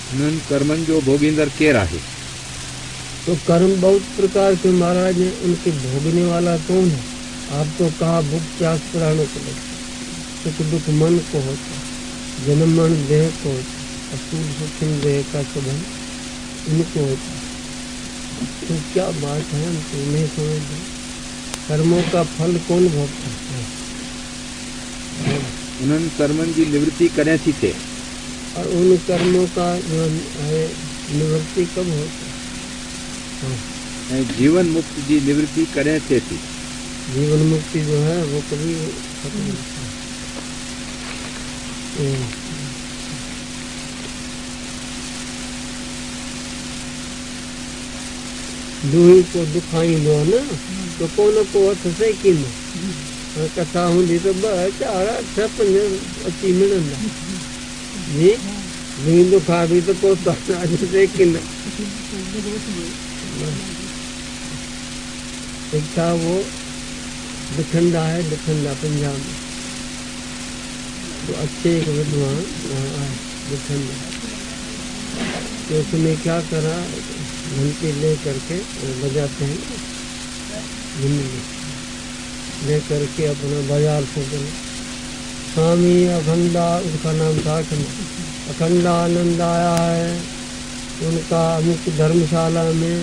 उन्हनि कर्मनि जो भोगींदड़ केरु आहे? तो कर्म बहुत प्रकार के महाराज हैं, उनके भोगने वाला कौन है? आप तो कहा भूख प्यास प्राणों को लगता, सुख दुख मन को होता, जन्म मरण देह को होता, असूल सुखिन देह का सबन इनको होता। तो क्या बात है, हम तो नहीं समझते। कर्मों का फल कौन भोगता है? उन्हनि कर्मनि जी निवृत्ति कॾहिं थी थिए? और उन कर्मों का जो है निवृत्ति कब होता है? ऐं जीवन मुक्ति जी निवृत्ति कॾहिं थिए थी? जीवन मुक्ति जो है वो कभी खत्म नहीं होता। दूही को दुखाई लो ना तो कोन को हथ से किन कथा हूंदी तो ॿ चार अठ पंज अची मिलंदा जी। दूही दुखा बि तो को हथ से किन एक था वो बठंडा है, बठंडा पंजाब में। तो अच्छे एक विद्वान वहाँ आए बठंडा, तो उसने क्या करा, घंटी ले करके बजाते हैं घंटी ले करके अपना बाजार से गए। स्वामी अखंडा, उसका नाम था अखंडा आनंद आया है उनका मुख्य धर्मशाला में।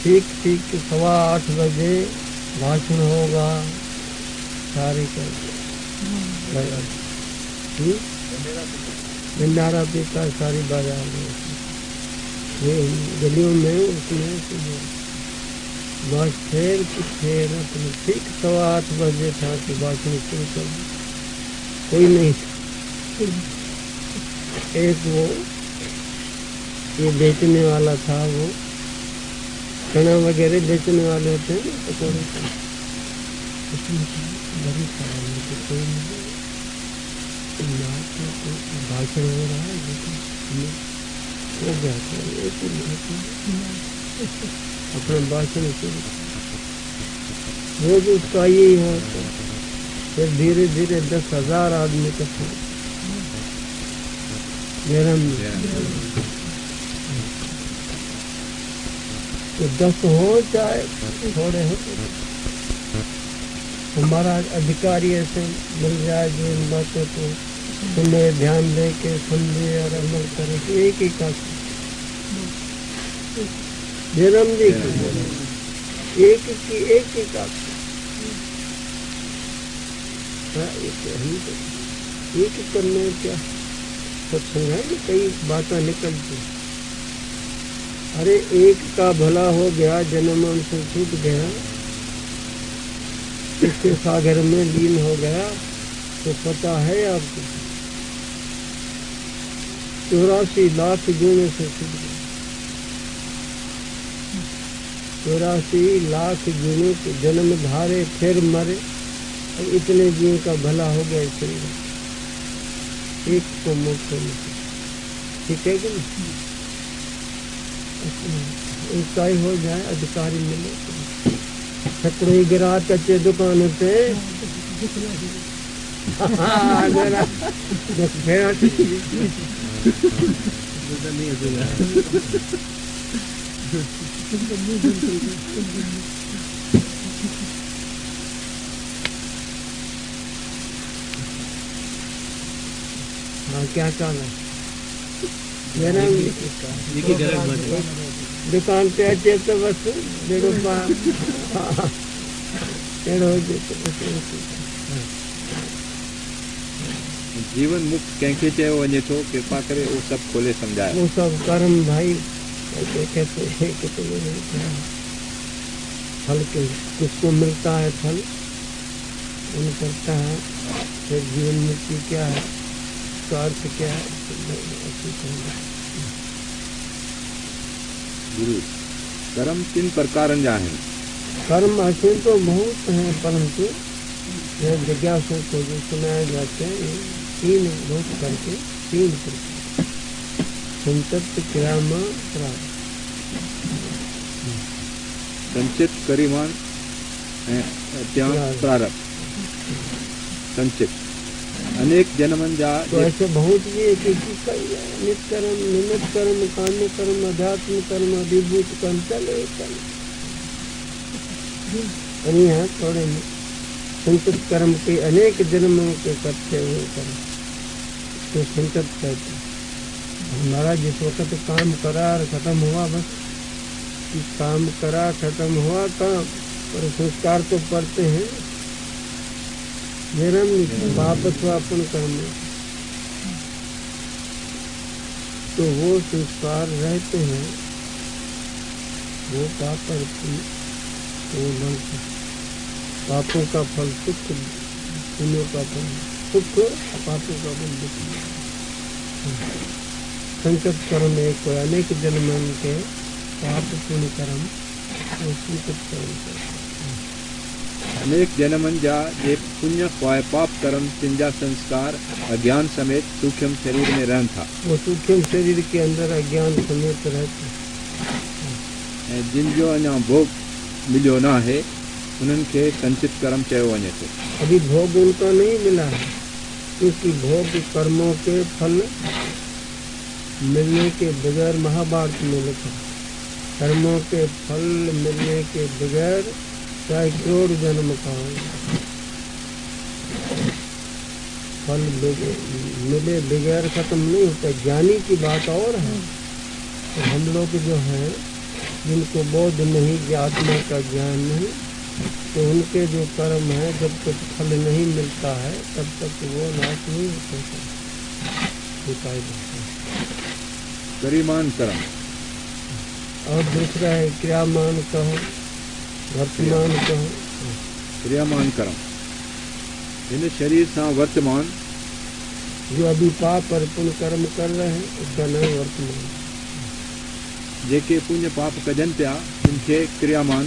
ठीक 8:15 बजे भाषण होगा सारे कर भंडारा पीता सारी बाजार में गलियों में उसमें बस फिर अपने ठीक 8:15 बजे था कि भाषण शुरू कर दी। कोई नहीं था। एक वो ये बेचने वाला था, वो चना वगैरह बेचने वाले होते हैं ना पकौड़े, उसमें बड़ी सारा तो कोई नहीं भाषण हो रहा है लेकिन हो गया था अपना भाषण शुरू। रोज उसका यही होता। फिर धीरे धीरे 10,000 आदमी इकट्ठे तो 10 हो चाहे थोड़े हो, हमारा अधिकारी ऐसे मिल जाए जो इन बातों को सुने, ध्यान दे के समझे और अमल करे तो एक ही का जन्म जी एक ही का एक करने क्या सत्संग है कि कई बातें निकलती। अरे एक का भला हो गया, जन्म से छूट गया, इसके सागर में लीन हो गया, तो पता है आपको 84 लाख जीवों से छूट गया। 84 लाख जीवों को जन्म धारे फिर मरे, और इतने जीव का भला हो गया शरीर, एक को मोक्ष नहीं। ठीक है कि नहीं? उसका ही हो जाए, अधिकारी मिले। छकड़ो ही गिरा कच्चे दुकान पे हाँ क्या कहना दुकान पे अचे तो बस जीवन मुक्त कंहिंखे चयो वञे थो, कृपा करे वो सब खोले समझाए। वो सब कर्म भाई कहते हैं कि तो फल के किसको मिलता है फल उन करता है। फिर जीवन मुक्ति क्या है, उसका अर्थ क्या है? गुरु कर्म किन प्रकारन जा हैं? कर्म ऐसे तो बहुत हैं, परंतु यह जिज्ञासु को जो सुनाए जाते हैं 3 बहुत करके 3 प्रकार। संचित क्रियामा प्राप्त, संचित करिमान त्याग प्रारब्ध। संचित अनेक जन्मनि जा तो ऐसे बहुत ये कि नित कर्म, निमित्त कर्म, काम्य कर्म, अध्यात्म कर्म, अधिभूत कर्म, चले चले। यहाँ थोड़े संचित कर्म के अनेक जन्मों के करते हुए कर्म तो संचित कहते। हमारा जिस वक्त काम करा और खत्म हुआ, बस कि काम करा खत्म हुआ काम, और संस्कार तो पड़ते हैं जन्म वापस वापन करने, तो वो संस्कार रहते हैं, वो पाप करती, वो बनते। पापों का फल सुख, पुण्यों का फल सुख, पापों का फल दुख। संचित कर्म एक अनेक जन्म के पाप पुण्य कर्म और संचित कर्म। अनेक जन्मनि जा जे पुण्य पाए पाप कर्म तिंजा संस्कार अज्ञान समेत सूक्ष्म शरीर में रहन था। वो सूक्ष्म शरीर के अंदर अज्ञान समेत रहते। जिन जो अञा भोग मिलियो ना है उन्हनि खे संचित कर्म चयो वञे थो। अभी भोग उनको नहीं मिला है, क्योंकि भोग कर्मों के फल मिलने के बगैर महाभारत में लिखा, कर्मों के फल मिलने के बगैर चाहे करोड़ जन्म का हो, फल मिले बगैर खत्म नहीं होता। ज्ञानी की बात और है। तो हम लोग जो है जिनको बोध नहीं, आत्मा का ज्ञान नहीं, तो उनके जो कर्म है जब तक फल नहीं मिलता है तब तक वो नाश नहीं होता, दिखाई देता है। क्रियमान कर्म और दूसरा है क्रियामान कहो, वर्तमान कहो। क्रियामान कर्म इन शरीर से वर्तमान जो अभी पाप और पुण्य कर्म कर रहे हैं उसका नाम वर्तमान। जेके पुण्य पाप कजन पिया उनके क्रियामान